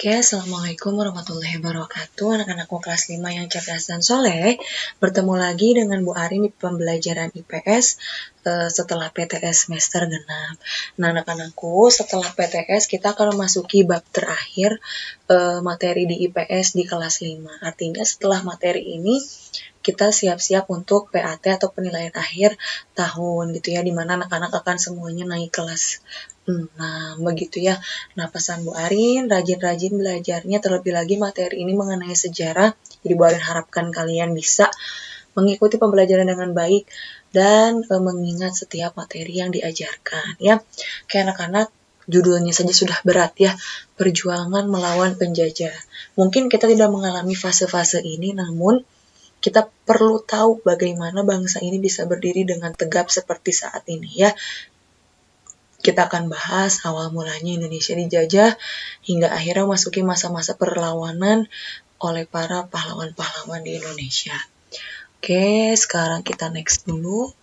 Oke, Assalamualaikum warahmatullahi wabarakatuh. Anak-anakku kelas 5 yang cerdas dan soleh, bertemu lagi dengan Bu Arin di pembelajaran IPS setelah PTS semester genap. Nah, anak-anakku, setelah PTS kita akan memasuki bab terakhir materi di IPS di kelas 5. Artinya setelah materi ini, kita siap-siap untuk PAT atau penilaian akhir tahun gitu ya, dimana anak-anak akan semuanya naik kelas. Nah, begitu ya. Nah, pesan Bu Arin, rajin-rajin belajarnya, terlebih lagi materi ini mengenai sejarah. Jadi Bu Arin harapkan kalian bisa mengikuti pembelajaran dengan baik dan mengingat setiap materi yang diajarkan ya. Kayak anak-anak, judulnya saja sudah berat ya, perjuangan melawan penjajah. Mungkin kita tidak mengalami fase-fase ini, namun kita perlu tahu bagaimana bangsa ini bisa berdiri dengan tegap seperti saat ini ya. Kita akan bahas awal mulanya Indonesia dijajah hingga akhirnya memasuki masa-masa perlawanan oleh para pahlawan-pahlawan di Indonesia. Oke, sekarang kita next dulu.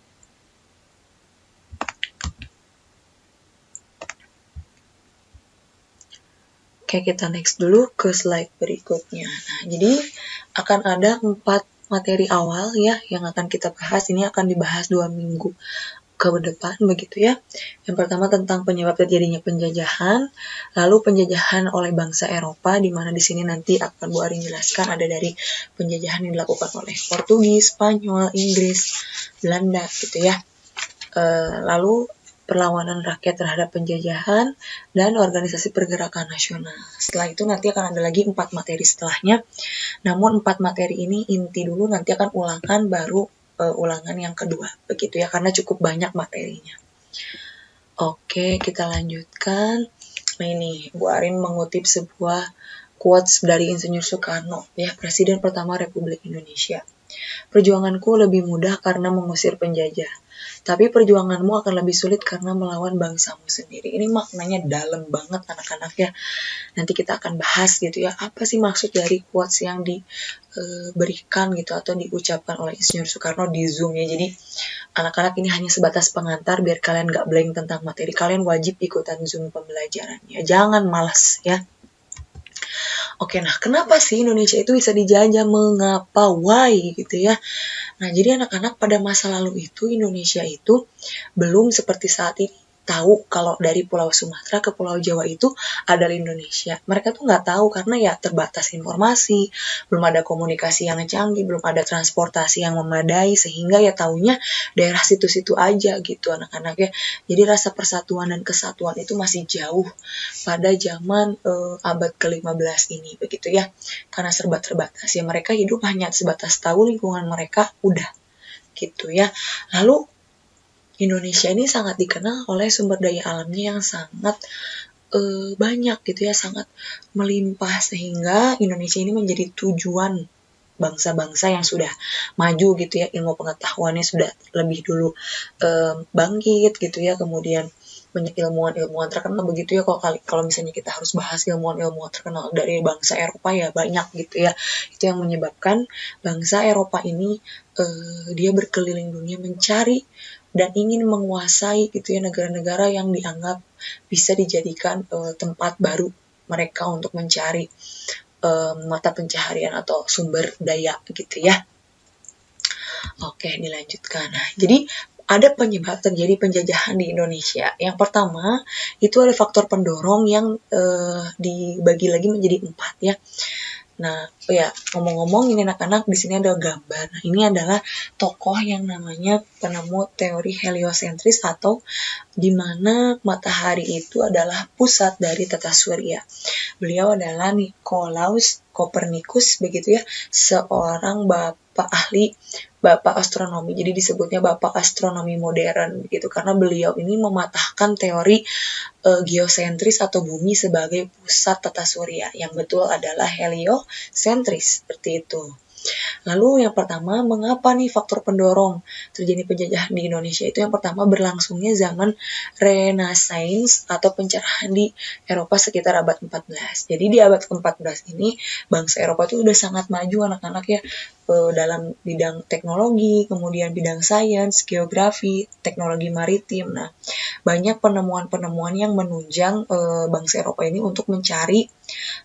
Oke, kita next dulu ke slide berikutnya. Nah, jadi akan ada 4 materi awal ya yang akan kita bahas. Ini akan dibahas 2 minggu ke depan begitu ya. Yang pertama tentang penyebab terjadinya penjajahan, lalu penjajahan oleh bangsa Eropa, di mana di sini nanti akan Bu Arin jelaskan ada dari penjajahan yang dilakukan oleh Portugis, Spanyol, Inggris, Belanda gitu ya. Lalu perlawanan rakyat terhadap penjajahan dan organisasi pergerakan nasional. Setelah itu nanti akan ada lagi 4 materi setelahnya. Namun 4 materi ini inti dulu, nanti akan ulangan baru ulangan yang kedua begitu ya, karena cukup banyak materinya. Oke, kita lanjutkan. Nah, ini Bu Arin mengutip sebuah quotes dari Insinyur Soekarno ya, Presiden pertama Republik Indonesia. Perjuanganku lebih mudah karena mengusir penjajah, tapi perjuanganmu akan lebih sulit karena melawan bangsamu sendiri. Ini maknanya dalam banget anak-anak ya. Nanti kita akan bahas gitu ya, apa sih maksud dari quotes yang diberikan gitu atau diucapkan oleh Insinyur Soekarno di Zoom ya. Jadi anak-anak ini hanya sebatas pengantar biar kalian gak blank tentang materi. Kalian wajib ikutan Zoom pembelajarannya. Jangan malas ya. Oke, nah kenapa sih Indonesia itu bisa dijajah? Mengapa? Why? Gitu ya. Nah, jadi anak-anak pada masa lalu itu Indonesia itu belum seperti saat ini tahu kalau dari Pulau Sumatera ke Pulau Jawa itu adalah Indonesia. Mereka tuh nggak tahu karena ya terbatas informasi, belum ada komunikasi yang canggih, belum ada transportasi yang memadai, sehingga ya taunya daerah situ-situ aja gitu anak-anak ya. Jadi rasa persatuan dan kesatuan itu masih jauh pada zaman abad ke-15 ini begitu ya. Karena serba terbatas ya, mereka hidup hanya sebatas tahu lingkungan mereka, udah gitu ya. Lalu Indonesia ini sangat dikenal oleh sumber daya alamnya yang sangat banyak gitu ya, sangat melimpah, sehingga Indonesia ini menjadi tujuan bangsa-bangsa yang sudah maju gitu ya, ilmu pengetahuannya sudah lebih dulu bangkit gitu ya, kemudian banyak ilmuwan terkenal begitu ya. Kalau misalnya kita harus bahas ilmuwan terkenal dari bangsa Eropa ya banyak gitu ya. Itu yang menyebabkan bangsa Eropa ini dia berkeliling dunia mencari dan ingin menguasai gitu ya negara-negara yang dianggap bisa dijadikan tempat baru mereka untuk mencari mata pencaharian atau sumber daya gitu ya. Oke, dilanjutkan. Nah, jadi ada penyebab terjadi penjajahan di Indonesia. Yang pertama, itu ada faktor pendorong yang dibagi lagi menjadi 4 ya. Nah, ya ngomong-ngomong ini anak-anak, di sini ada gambar. Nah, ini adalah tokoh yang namanya penemu teori heliosentris, atau di mana matahari itu adalah pusat dari tata surya. Beliau adalah Nicolaus Copernicus begitu ya, seorang bapak astronomi. Jadi disebutnya bapak astronomi modern begitu, karena beliau ini mematahkan teori geosentris atau bumi sebagai pusat tata surya, yang betul adalah heliosentris seperti itu. Lalu yang pertama, mengapa nih faktor pendorong terjadi penjajahan di Indonesia itu? Yang pertama, berlangsungnya zaman Renaissance atau pencerahan di Eropa sekitar abad 14. Jadi di abad ke-14 ini bangsa Eropa itu udah sangat maju anak-anak ya, dalam bidang teknologi, kemudian bidang sains, geografi, teknologi maritim. Nah, banyak penemuan-penemuan yang menunjang bangsa Eropa ini untuk mencari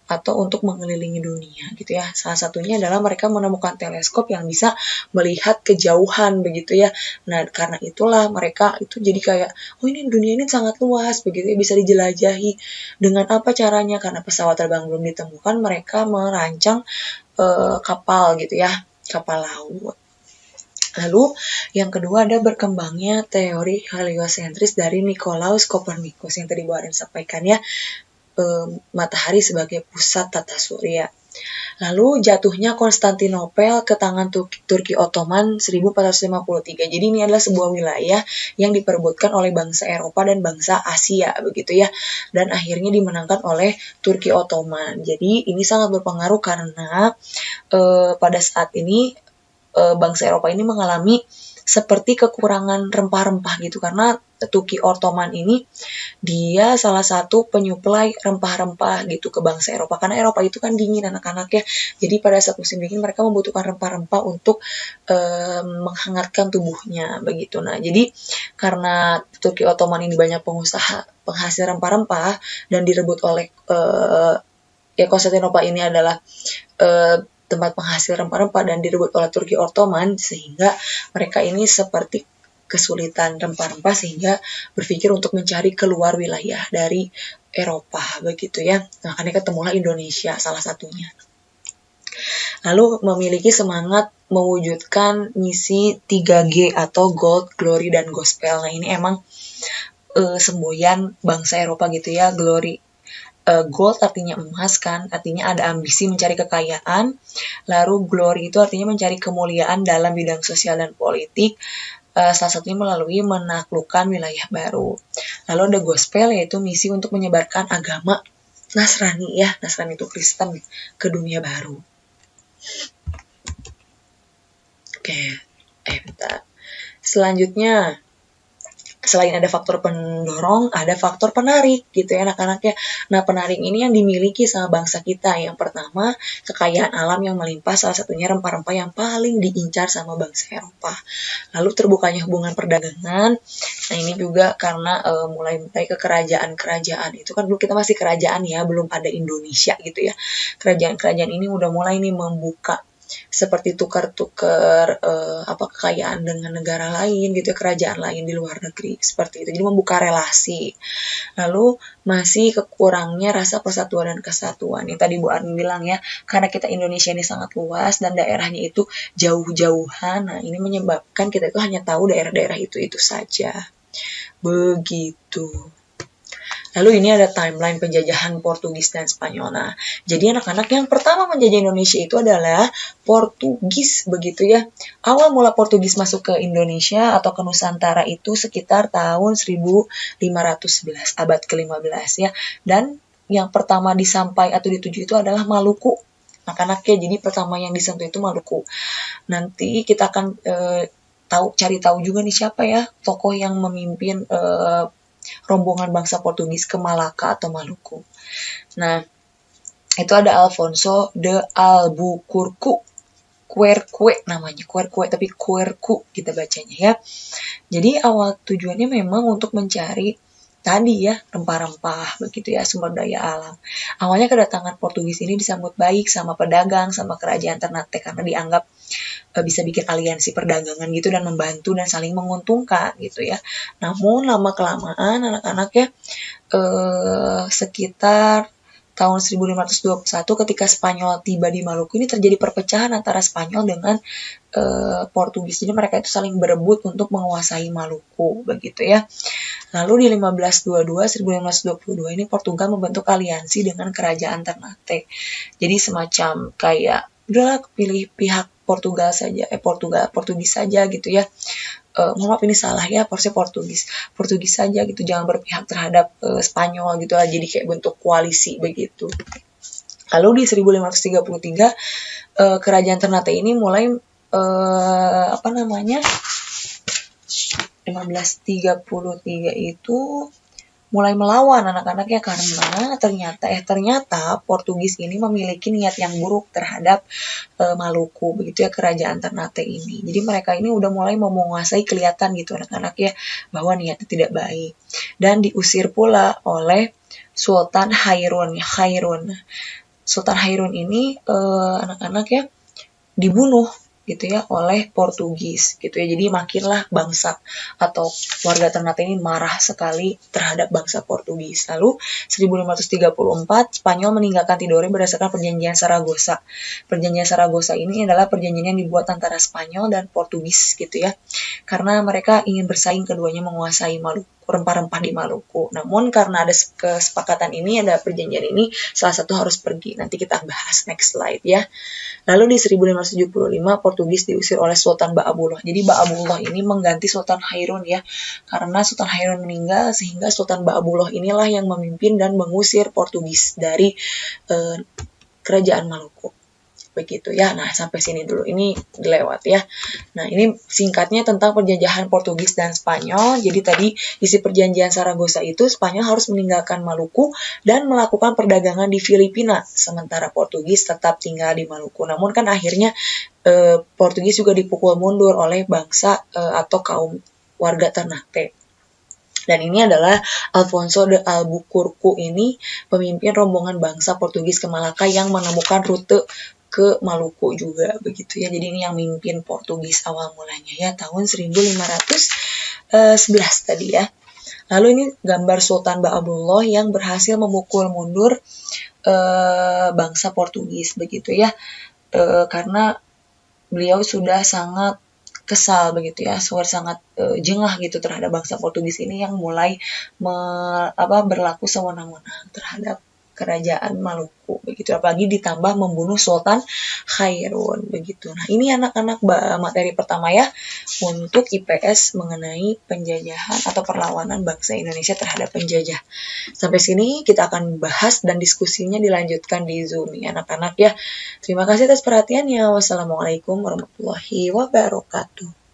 atau untuk mengelilingi dunia gitu ya. Salah satunya adalah mereka menemukan teleskop yang bisa melihat kejauhan begitu ya. Nah, karena itulah mereka itu jadi kayak, oh ini dunia ini sangat luas begitu ya, bisa dijelajahi. Dengan apa caranya? Karena pesawat terbang belum ditemukan, mereka merancang kapal gitu ya, kapal laut. Lalu yang kedua ada berkembangnya teori heliosentris dari Nikolaus Kopernikus yang tadi Bu Aren sampaikan ya, matahari sebagai pusat tata surya. Lalu jatuhnya Konstantinopel ke tangan Turki Ottoman 1453. Jadi ini adalah sebuah wilayah yang diperebutkan oleh bangsa Eropa dan bangsa Asia begitu ya. Dan akhirnya dimenangkan oleh Turki Ottoman. Jadi ini sangat berpengaruh karena pada saat ini bangsa Eropa ini mengalami seperti kekurangan rempah-rempah gitu karena Turki Ottoman ini dia salah satu penyuplai rempah-rempah gitu ke bangsa Eropa karena Eropa itu kan dingin anak-anak ya, jadi pada saat musim dingin mereka membutuhkan rempah-rempah untuk menghangatkan tubuhnya begitu. Nah jadi karena Turki Ottoman ini banyak pengusaha penghasil rempah-rempah dan direbut oleh ya Konstantinopel ini adalah tempat penghasil rempah-rempah dan direbut oleh Turki Ottoman sehingga mereka ini seperti kesulitan rempah-rempah sehingga berpikir untuk mencari keluar wilayah dari Eropa begitu ya. Makanya ketemulah Indonesia salah satunya. Lalu memiliki semangat mewujudkan misi 3G atau Gold, Glory, dan Gospel. Nah ini emang semboyan bangsa Eropa gitu ya, Glory. Gold artinya emas kan, artinya ada ambisi mencari kekayaan. Lalu glory itu artinya mencari kemuliaan dalam bidang sosial dan politik. Salah satunya melalui menaklukkan wilayah baru. Lalu ada gospel yaitu misi untuk menyebarkan agama Nasrani ya, Nasrani itu Kristen ke dunia baru. Oke, bentar. Selanjutnya selain ada faktor pendorong, ada faktor penarik gitu ya anak-anak ya. Nah penarik ini yang dimiliki sama bangsa kita. Yang pertama, kekayaan alam yang melimpah, salah satunya rempah-rempah yang paling diincar sama bangsa Eropa. Lalu terbukanya hubungan perdagangan. Nah ini juga karena mulai ke kerajaan-kerajaan. Itu kan dulu kita masih kerajaan ya, belum ada Indonesia gitu ya. Kerajaan-kerajaan ini udah mulai nih membuka seperti tukar-tukar kekayaan dengan negara lain gitu ya, kerajaan lain di luar negeri seperti itu, jadi membuka relasi. Lalu masih kekurangnya rasa persatuan dan kesatuan yang tadi Bu Arni bilang ya, karena kita Indonesia ini sangat luas dan daerahnya itu jauh-jauhan. Nah ini menyebabkan kita itu hanya tahu daerah-daerah itu saja begitu. Lalu ini ada timeline penjajahan Portugis dan Spanyol. Nah, jadi anak-anak yang pertama menjajah Indonesia itu adalah Portugis begitu ya. Awal mula Portugis masuk ke Indonesia atau ke Nusantara itu sekitar tahun 1511, abad ke-15 ya. Dan yang pertama disampai atau dituju itu adalah Maluku. Anak-anaknya jadi pertama yang disentuh itu Maluku. Nanti kita akan cari tahu juga nih siapa ya tokoh yang memimpin rombongan bangsa Portugis ke Malaka atau Maluku. Nah, itu ada Alfonso de Albuquerque. Querque namanya, Querque tapi Quercu kita bacanya ya. Jadi awal tujuannya memang untuk mencari tadi ya rempah-rempah begitu ya, sumber daya alam. Awalnya kedatangan Portugis ini disambut baik sama pedagang, sama kerajaan Ternate karena dianggap bisa bikin aliansi perdagangan gitu dan membantu dan saling menguntungkan gitu ya. Namun lama-kelamaan anak-anak ya sekitar tahun 1521 ketika Spanyol tiba di Maluku ini terjadi perpecahan antara Spanyol dengan Portugis. Jadi mereka itu saling berebut untuk menguasai Maluku begitu ya. Lalu di 1522 ini Portugal membentuk aliansi dengan kerajaan Ternate. Jadi semacam kayak udahlah pilih pihak Portugis saja gitu ya. Mohon maaf ini salah ya, harusnya Portugis saja gitu, jangan berpihak terhadap Spanyol gitu lah, jadi kayak bentuk koalisi begitu. Lalu di 1533 kerajaan Ternate ini mulai 1533 itu mulai melawan anak-anaknya karena ternyata Portugis ini memiliki niat yang buruk terhadap Maluku, begitu ya, kerajaan Ternate ini. Jadi mereka ini udah mulai mau menguasai, kelihatan gitu anak-anaknya bahwa niatnya tidak baik. Dan diusir pula oleh Sultan Hairun. Sultan Hairun ini anak-anak ya dibunuh gitu ya oleh Portugis gitu ya. Jadi makinlah bangsa atau warga Ternate ini marah sekali terhadap bangsa Portugis. Lalu 1534 Spanyol meninggalkan Tidore berdasarkan Perjanjian Saragossa. Perjanjian Saragossa ini adalah perjanjian yang dibuat antara Spanyol dan Portugis gitu ya. Karena mereka ingin bersaing keduanya menguasai Maluku, rempah-rempah di Maluku. Namun karena ada kesepakatan ini, ada perjanjian ini, salah satu harus pergi. Nanti kita bahas next slide ya. Lalu di 1575 Portugis diusir oleh Sultan Baabullah. Jadi Baabullah ini mengganti Sultan Hairun ya. Karena Sultan Hairun meninggal sehingga Sultan Baabullah inilah yang memimpin dan mengusir Portugis dari kerajaan Maluku. Begitu ya. Nah, sampai sini dulu. Ini dilewat ya. Nah, ini singkatnya tentang penjajahan Portugis dan Spanyol. Jadi tadi isi perjanjian Saragossa itu Spanyol harus meninggalkan Maluku dan melakukan perdagangan di Filipina, sementara Portugis tetap tinggal di Maluku. Namun kan akhirnya Portugis juga dipukul mundur oleh bangsa atau kaum warga Ternate. Dan ini adalah Alfonso de Albuquerque ini pemimpin rombongan bangsa Portugis ke Malaka yang menemukan rute ke Maluku juga begitu ya. Jadi ini yang mimpin Portugis awal mulanya ya tahun 1511 tadi ya. Lalu ini gambar Sultan Baabullah yang berhasil memukul mundur bangsa Portugis begitu ya. Karena beliau sudah sangat kesal begitu ya, sangat jengah gitu terhadap bangsa Portugis ini yang mulai berlaku sewenang-wenang terhadap kerajaan Maluku begitu, apalagi ditambah membunuh Sultan Hairun begitu. Nah, ini anak-anak materi pertama ya untuk IPS mengenai penjajahan atau perlawanan bangsa Indonesia terhadap penjajah. Sampai sini kita akan bahas dan diskusinya dilanjutkan di Zoom ya anak-anak ya. Terima kasih atas perhatiannya. Wassalamualaikum warahmatullahi wabarakatuh.